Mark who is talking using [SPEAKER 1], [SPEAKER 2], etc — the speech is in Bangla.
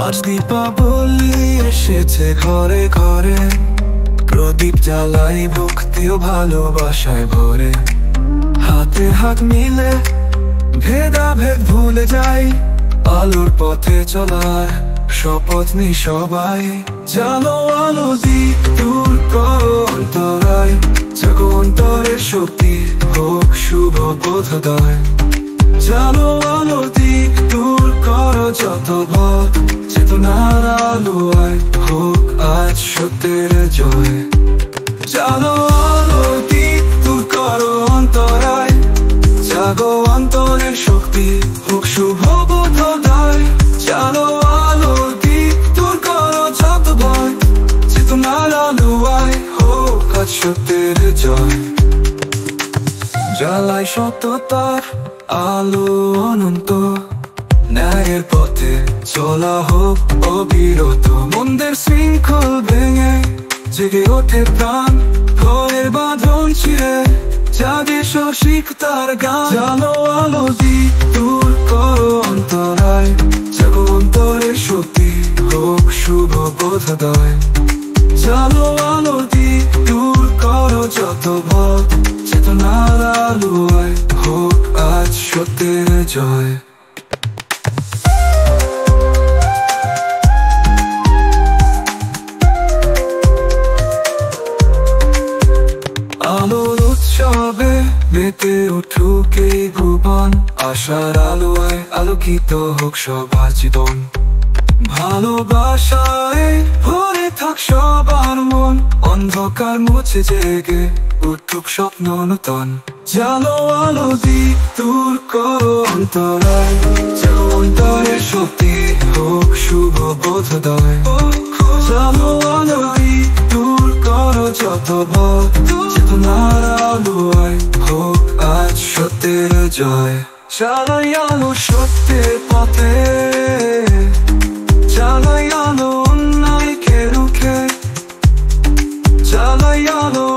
[SPEAKER 1] আজ দীপাবলি এসেছে ঘরে ঘরে, প্রদীপ জ্বালাই ভক্তি ও ভালোবাসায় ভরে। হাতে হাত মিলে ভেদাভেদ ভুলে যাই, আলোর পথে চলার শপথ নিই সবাই। জানো আলো দিক দূর করো অন্তরায়, জাগো অন্তরের শক্তি হোক শুভ বোধোদয়। জানো আলো দিক দূর করো যত ভয়, চেতনার আলোয় হোক আজ সত্যের জয়। জানো আলো দিক দূর করো অন্তরায়, জাগো অন্তরের শক্তি হোক শুভ বোধোদয়। জানো আলো দিক দূর করো যত ভয়, চেতনার আলোয় হোক আজ সত্যের জয়। জ্বালাই সত্যতার আলো অনন্ত, ন্যায়ের পথে চলা হোক অবিরত। মন্দের শৃঙ্খল ভেঙে জেগে ওঠে প্রাণ, ঘরের বাঁধন ছিঁড়ে জাগে সশিকতার গান। জানো আলো দিক দূর করো অন্তরায়, জাগো অন্তরের শক্তি হোক শুভ বোধোদয়। জানো আলো দিক দূর করো যত ভয়, চেতনার আলোয় হোক আজ সত্যের জয়। আলোর উৎসবে মেতে উঠুক এই ভুবন, আশার আলোয় আলোকিত হোক সবার জীবন। ভালোবাসায় ভরে থাক সবার মন, অন্ধকার মুছে জেগে উঠুক স্বপ্ন নূতন। জানো আলো দিক দূর করো অন্তরায়, জাগো অন্তরের শক্তি হোক শুভ বোধোদয়। জানো আলো দিক দূর করো যত ভয়, চেতনার আলোয় হোক আজ সত্যের জয়। জ্বালাই আলো সত্যের পথে, জ্বালাই আলো অন্যায়কে রুখে, জ্বালাই আলো